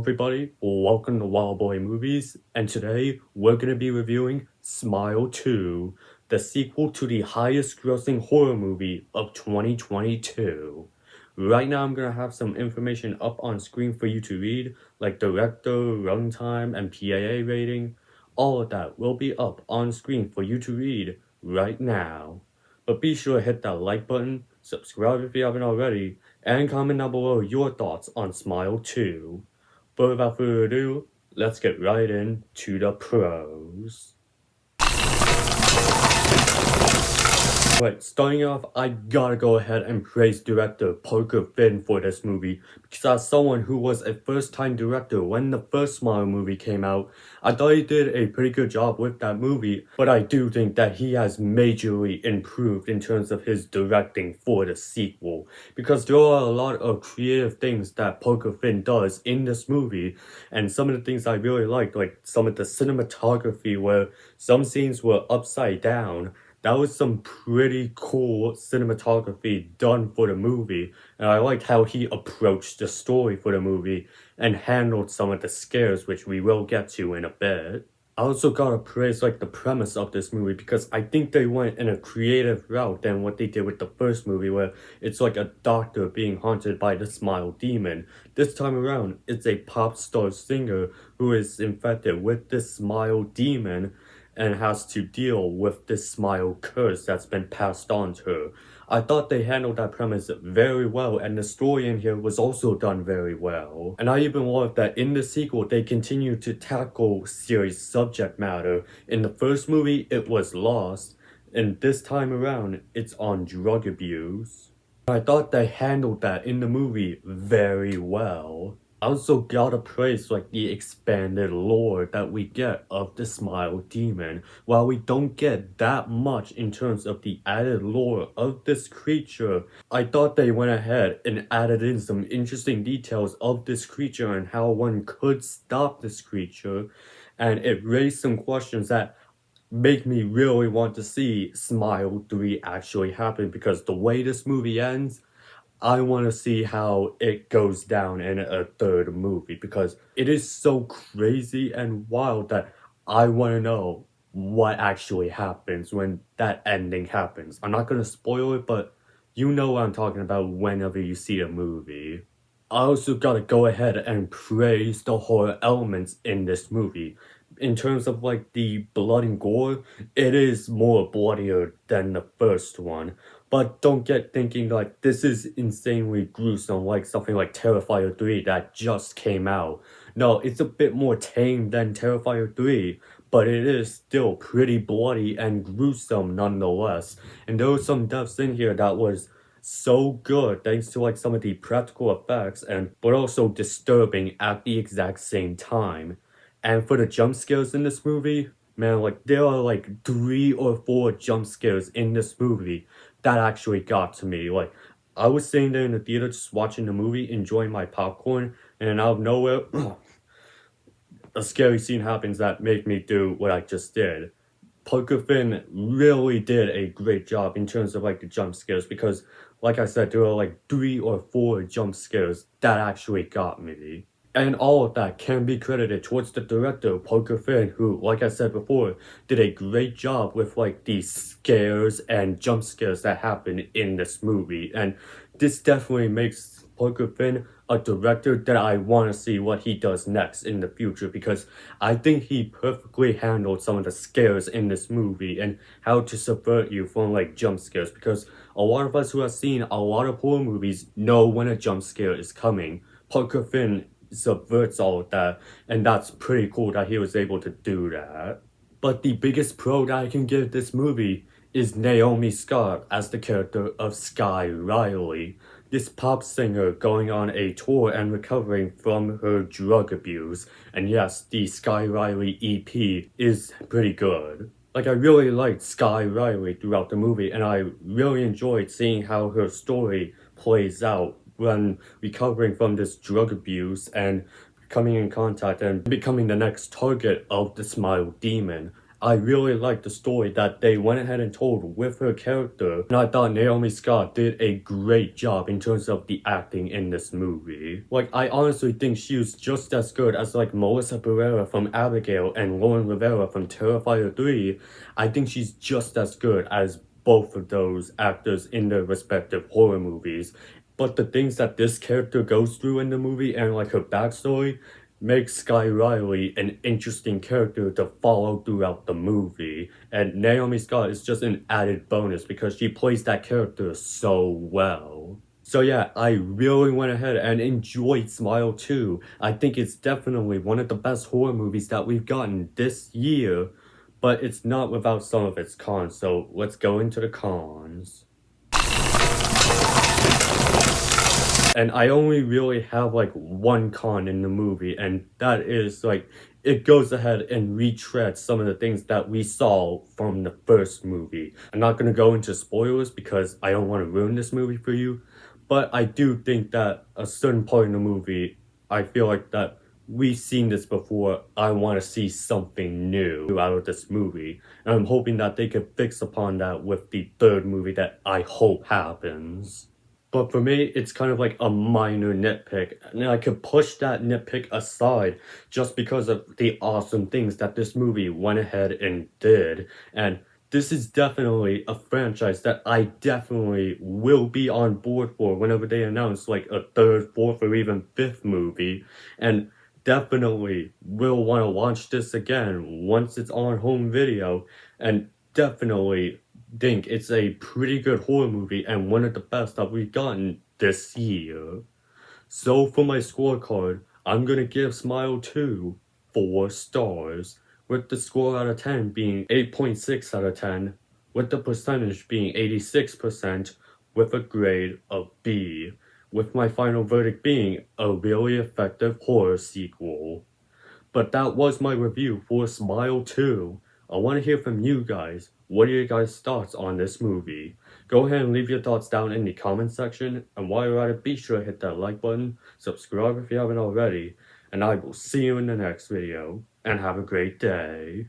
everybody, welcome to Wild Boy Movies, and today we're going to be reviewing Smile 2, the sequel to the highest grossing horror movie of 2022. Right now I'm going to have some information up on screen for you to read, like director, runtime, and PAA rating. All of that will be up on screen for you to read right now. But be sure to hit that like button, subscribe if you haven't already, and comment down below your thoughts on Smile 2. But without further ado, let's get right into the pros. Right, starting off, I gotta go ahead and praise director Parker Finn for this movie, because as someone who was a first-time director when the first Smile movie came out, I thought he did a pretty good job with that movie, but I do think that he has majorly improved in terms of his directing for the sequel, because there are a lot of creative things that Parker Finn does in this movie, and some of the things I really liked, like some of the cinematography where some scenes were upside down. That was some pretty cool cinematography done for the movie, and I liked how he approached the story for the movie and handled some of the scares, which we will get to in a bit. I also gotta praise the premise of this movie, because I think they went in a creative route than what they did with the first movie, where it's like a doctor being haunted by the Smile demon. This time around, it's a pop star singer who is infected with this Smile demon and has to deal with this Smile curse that's been passed on to her. I thought they handled that premise very well, and the story in here was also done very well. And I even love that in the sequel, they continue to tackle serious subject matter. In the first movie, it was lost, and this time around, it's on drug abuse. I thought they handled that in the movie very well. I also gotta praise the expanded lore that we get of the Smile demon. While we don't get that much in terms of the added lore of this creature, I thought they went ahead and added in some interesting details of this creature and how one could stop this creature, and it raised some questions that make me really want to see Smile 3 actually happen, because the way this movie ends, I want to see how it goes down in a third movie, because it is so crazy and wild that I want to know what actually happens when that ending happens. I'm not going to spoil it, but you know what I'm talking about whenever you see a movie. I also gotta go ahead and praise the horror elements in this movie. In terms of the blood and gore, it is more bloodier than the first one. But don't get thinking this is insanely gruesome like something like Terrifier 3 that just came out. No, it's a bit more tame than Terrifier 3, but it is still pretty bloody and gruesome nonetheless. And there were some deaths in here that was so good thanks to some of the practical effects, but also disturbing at the exact same time. And for the jump scares in this movie, man, there are 3 or 4 jump scares in this movie that actually got to me. I was sitting there in the theater just watching the movie, enjoying my popcorn, and out of nowhere, a scary scene happens that made me do what I just did. Parker Finn really did a great job in terms of the jump scares, because like I said, there are 3 or 4 jump scares that actually got me. And all of that can be credited towards the director, Parker Finn, who, like I said before, did a great job with the scares and jump scares that happen in this movie. And this definitely makes Parker Finn a director that I want to see what he does next in the future, because I think he perfectly handled some of the scares in this movie and how to subvert you from jump scares, because a lot of us who have seen a lot of horror movies know when a jump scare is coming. Parker Finn subverts all of that, and that's pretty cool that he was able to do that. But the biggest pro that I can give this movie is Naomi Scott as the character of Sky Riley, this pop singer going on a tour and recovering from her drug abuse. And yes, the Sky Riley EP is pretty good. I really liked Sky Riley throughout the movie, and I really enjoyed seeing how her story plays out when recovering from this drug abuse and coming in contact and becoming the next target of the Smile demon. I I really liked the story that they went ahead and told with her character, and I thought Naomi Scott did a great job in terms of the acting in this movie. Like, I honestly think she was just as good as like Melissa Barrera from Abigail and Lauren Rivera from Terrifier 3. I think she's just as good as both of those actors in their respective horror movies. But the things that this character goes through in the movie and like her backstory makes Sky Riley an interesting character to follow throughout the movie. And Naomi Scott is just an added bonus because she plays that character so well. So yeah, I really went ahead and enjoyed Smile 2. I think it's definitely one of the best horror movies that we've gotten this year, but it's not without some of its cons, so let's go into the cons. And I only really have like one con in the movie, and that is like it goes ahead and retreads some of the things that we saw from the first movie. I'm not gonna go into spoilers because I don't want to ruin this movie for you, but I do think that a certain part in the movie, I feel like that we've seen this before. I want to see something new out of this movie, and I'm hoping that they could fix upon that with the third movie that I hope happens. But for me, it's kind of like a minor nitpick, and I could push that nitpick aside just because of the awesome things that this movie went ahead and did. And this is definitely a franchise that I definitely will be on board for whenever they announce like a third, fourth, or even fifth movie. And definitely will want to watch this again once it's on home video, and definitely think it's a pretty good horror movie and one of the best that we've gotten this year. So for my scorecard, I'm gonna give Smile 2 4 stars, with the score out of 10 being 8.6 out of 10, with the percentage being 86%, with a grade of B, with my final verdict being a really effective horror sequel. But that was my review for Smile 2. I want to hear from you guys. What are your guys' thoughts on this movie? Go ahead and leave your thoughts down in the comment section, and while you're at it, be sure to hit that like button, subscribe if you haven't already, and I will see you in the next video, and have a great day.